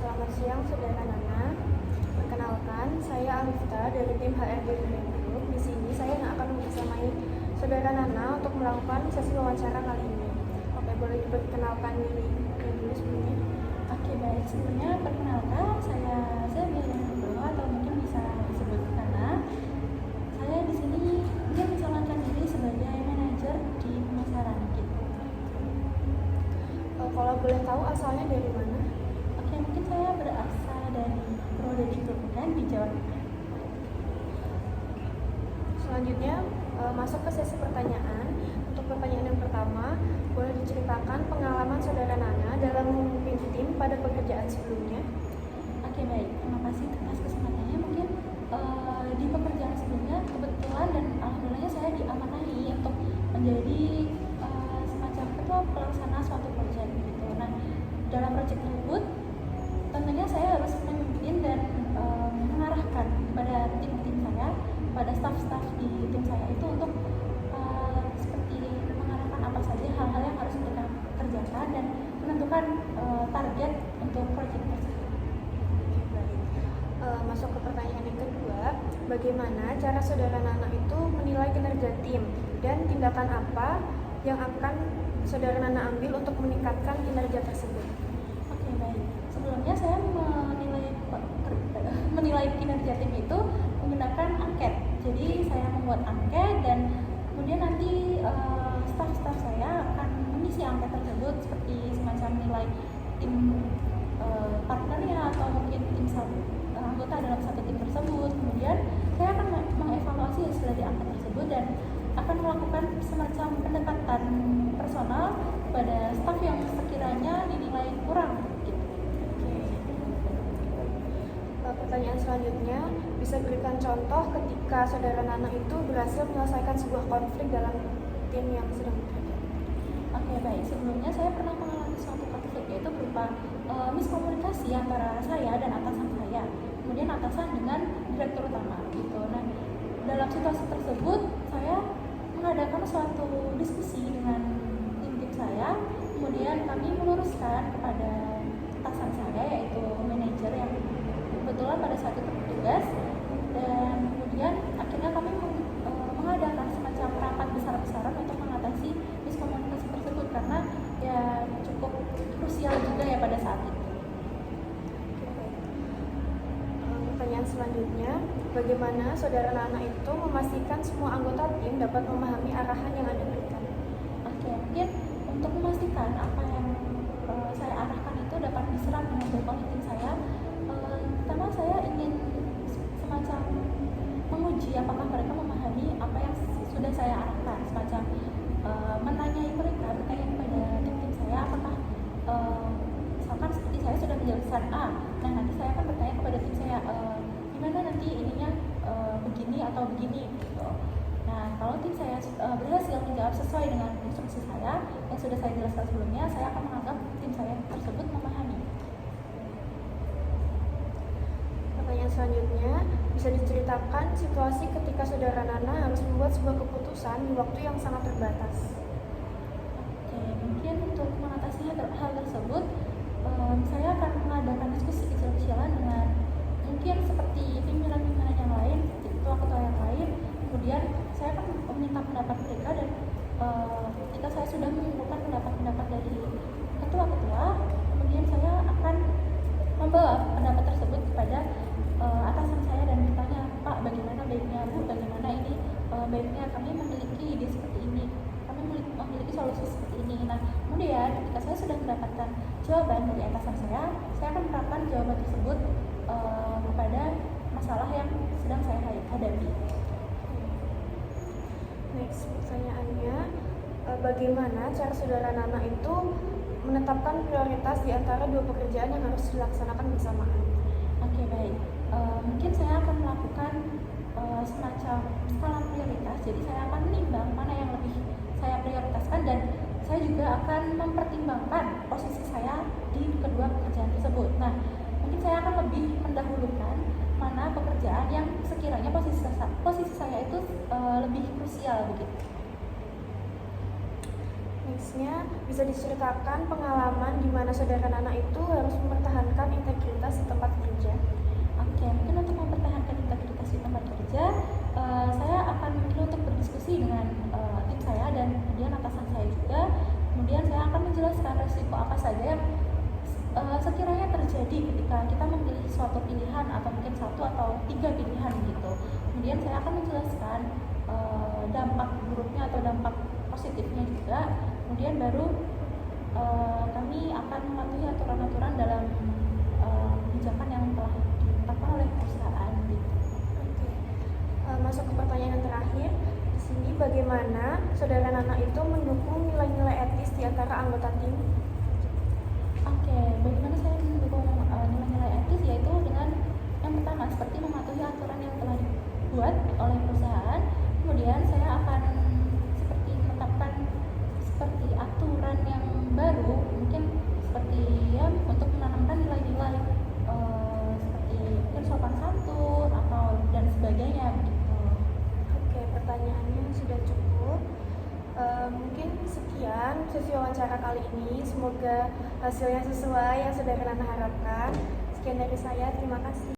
Selamat siang saudara Nana. Perkenalkan, saya Alifta dari tim HRD Group. Di sini saya akan membersamai saudara Nana untuk melakukan sesi wawancara kali ini. Oke, boleh diperkenalkan diri dulu sebelumnya? Oke, baik. Sebelumnya perkenalkan, saya Zabila Nurullah atau mungkin bisa disebut Nana. Saya di sini mungkin mencalonkan diri sebagai manajer di pemasaran gitu. Kalau boleh tahu asalnya dari mana? Oke, mungkin saya berasal dari Purwodadi Grobogan di Jawa Tengah. Selanjutnya masuk ke sesi pertanyaan. Untuk pertanyaan yang pertama, boleh diceritakan pengalaman saudara Nana dalam memimpin tim pada pekerjaan sebelumnya? Oke, baik. Terima kasih atas kesempatannya. Mungkin di pekerjaan sebelumnya kebetulan dan alhamdulillahnya saya diamanahi untuk menjadi semacam ketua pelaksana suatu proyek gitu. Nah, dalam proyek tersebut tentunya saya harus memimpin dan mengarahkan kepada tim-tim saya, pada staf-staf di tim saya itu untuk seperti mengarahkan apa saja hal-hal yang harus kita kerjakan dan menentukan target untuk proyek tersebut. Masuk ke pertanyaan yang kedua, bagaimana cara saudara Nana itu menilai kinerja tim dan tindakan apa yang akan saudara Nana ambil untuk meningkatkan kinerja tersebut? Oke, baik. Sebelumnya saya menilai kinerja tim itu menggunakan angket. Jadi saya membuat angket dan kemudian nanti staf-staf saya akan mengisi angket tersebut seperti semacam nilai tim partnernya atau mungkin tim anggota dalam satu tim tersebut. Kemudian saya akan mengevaluasi hasil dari angket tersebut dan akan melakukan semacam pendekatan personal pada staf yang sekiranya dinilai kurang gitu. Pertanyaan selanjutnya, bisa berikan contoh ketika saudara Nana itu berhasil menyelesaikan sebuah konflik dalam tim yang sedang bekerja? Oke, baik. Sebelumnya saya pernah mengalami suatu konflik, yaitu berupa miskomunikasi antara saya dan atasan saya, kemudian atasan dengan direktur utama gitu. Nah, dalam situasi tersebut saya mengadakan suatu diskusi dengan tim saya, kemudian kami meluruskan kepada atasan saya yaitu manajer yang kebetulan pada saat itu bertugas, dan kemudian akhirnya kami mengadakan semacam rapat besar-besaran untuk mengatasi miskomunikasi tersebut karena ya cukup krusial juga ya pada saat itu. Pertanyaan selanjutnya, bagaimana saudara Nana itu memastikan semua anggota tim dapat memahami arahan yang Anda berikan? Oke, mungkin untuk memastikan apa yang saya arahkan itu dapat diserap dengan baik oleh tim saya, pertama saya ingin semacam menguji apakah mereka memahami apa yang sudah saya arahkan, semacam bertanya kepada tim saya apakah misalkan seperti saya sudah menjelaskan A, nah nanti saya akan bertanya kepada tim saya gimana nanti ininya begini atau begini gitu. Nah, kalau tim saya berhasil menjawab sesuai dengan instruksi saya yang sudah saya jelaskan sebelumnya, saya akan menganggap tim saya tersebut memahami. Pertanyaan selanjutnya, bisa diceritakan situasi ketika saudara Nana harus membuat sebuah keputusan di waktu yang sangat terbatas? Oke, mungkin untuk mengatasi hal tersebut, saya akan mengadakan diskusi kecil-kecilan dengan mungkin seperti pimpinan-pimpinan yang lain, ketua-ketua yang lain. Kemudian saya akan meminta pendapat mereka dan ketika saya sudah mengumpulkan pendapat-pendapat dari ketua-ketua, kemudian saya akan membawa pendapat tersebut kepada atasan saya dan bertanya, Pak, bagaimana baiknya, Bu, bagaimana ini baiknya, kami memiliki ide seperti ini, kami memiliki solusi seperti ini. Nah, kemudian ketika saya sudah mendapatkan jawaban dari atasan saya akan menerapkan jawaban tersebut kepada masalah yang sedang saya hadapi. Next, pertanyaannya, bagaimana cara saudara Nana itu menetapkan prioritas di antara dua pekerjaan yang harus dilaksanakan bersamaan? Oke, baik. Mungkin saya akan melakukan semacam skala prioritas. Jadi saya akan menimbang mana yang lebih saya prioritaskan dan saya juga akan mempertimbangkan posisi saya di kedua pekerjaan tersebut. Nah, mungkin saya akan lebih mendahulukan mana pekerjaan yang sekiranya posisi saya itu lebih krusial begitu. Nextnya, bisa diceritakan pengalaman di mana saudara Nana itu harus mempertahankan integritas dengan tim saya dan kemudian atasan saya juga. Kemudian saya akan menjelaskan resiko apa saja yang sekiranya terjadi ketika kita memilih suatu pilihan atau mungkin 1 atau 3 pilihan gitu. Kemudian saya akan menjelaskan dampak buruknya atau dampak positifnya juga. Kemudian baru kami akan mematuhi aturan-aturan dalam kebijakan yang telah ditetapkan oleh perusahaan gitu. Oke. Masuk ke pertanyaan yang terakhir. Di sini bagaimana saudara Nana itu mendukung nilai-nilai etis di antara anggota tim? Oke, bagaimana saya mendukung nilai-nilai etis, yaitu dengan yang pertama seperti mematuhi aturan yang telah dibuat oleh perusahaan. Kemudian saya akan seperti menetapkan seperti aturan yang baru, mungkin seperti ya untuk menanamkan nilai-nilai seperti mungkin sopan santun atau dan sebagainya begitu. Oke, pertanyaannya sudah cukup. Mungkin sekian sesi wawancara kali ini. Semoga hasilnya sesuai yang saudara Nana harapkan. Sekian dari saya, terima kasih.